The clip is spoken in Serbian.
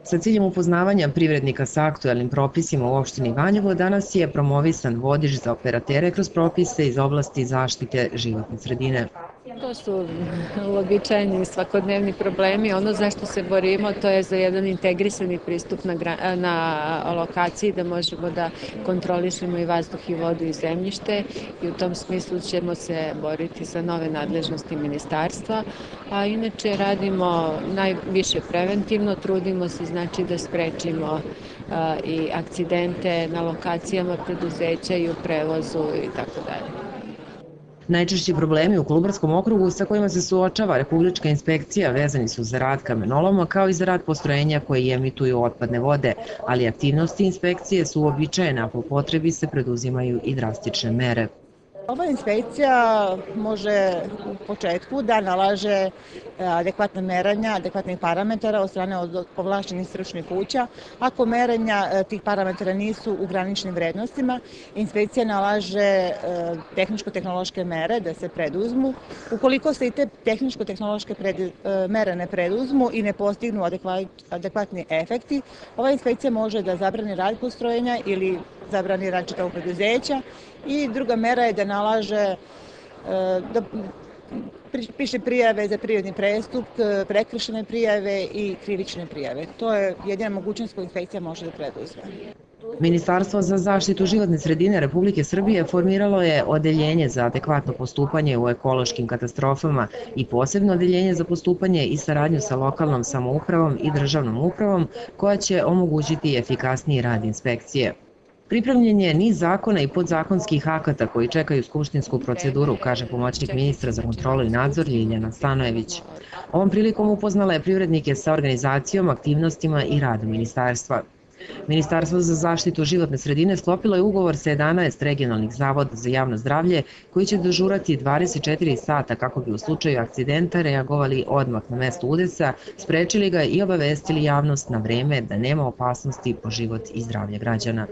Sa ciljem upoznavanja privrednika sa aktuelnim propisima u opštini Banjevo, danas je promovisan vodič za operatere kroz propise iz oblasti zaštite životne sredine. To su uobičajeni svakodnevni problemi. Ono za što se borimo to je za jedan integrisani pristup na lokaciji da možemo da kontrolišemo i vazduh i vodu i zemljište i u tom smislu ćemo se boriti za nove nadležnosti ministarstva, a inače radimo najviše preventivno, trudimo se znači da sprečimo i akcidente na lokacijama preduzeća i u prevozu i tako dalje. Najčešći problemi u Kolubarskom okrugu sa kojima se suočava Republička inspekcija vezani su za rad kamenoloma kao i za rad postrojenja koji emituju otpadne vode, ali aktivnosti inspekcije su uobičajene, a po potrebi se preduzimaju i drastične mere. Ova inspekcija može u početku da nalaže adekvatna merenja, adekvatnih parametara od strane ovlašćenih stručnih kuća. Ako merenja tih parametara nisu u graničnim vrednostima, inspekcija nalaže tehničko-tehnološke mere da se preduzmu. Ukoliko se i te tehničko-tehnološke mere ne preduzmu i ne postignu adekvatni efekti, ova inspekcija može da zabrani rad postrojenja ili zabrani rad čitavog preduzeća i druga mera je da nalaže da piše prijave za privredni prestup, prekršajne prijave i krivične prijave. To je jedina mogućnost koju inspekcija može da preduzme. Ministarstvo za zaštitu životne sredine Republike Srbije formiralo je odeljenje za adekvatno postupanje u ekološkim katastrofama i posebno odeljenje za postupanje i saradnju sa lokalnom samoupravom i državnom upravom koja će omogućiti efikasniji rad inspekcije. Pripremljen je niz zakona i podzakonskih akata koji čekaju skupštinsku proceduru, kaže pomoćnik ministra za kontrolu i nadzor Ljiljana Stanojević. Ovom prilikom upoznala je privrednike sa organizacijom, aktivnostima i radom ministarstva. Ministarstvo za zaštitu životne sredine sklopilo je ugovor sa 11 regionalnih zavoda za javno zdravlje koji će dežurati 24 sata kako bi u slučaju akcidenta reagovali odmah na mesto udesa, sprečili ga i obavestili javnost na vreme da nema opasnosti po život i zdravlje građana.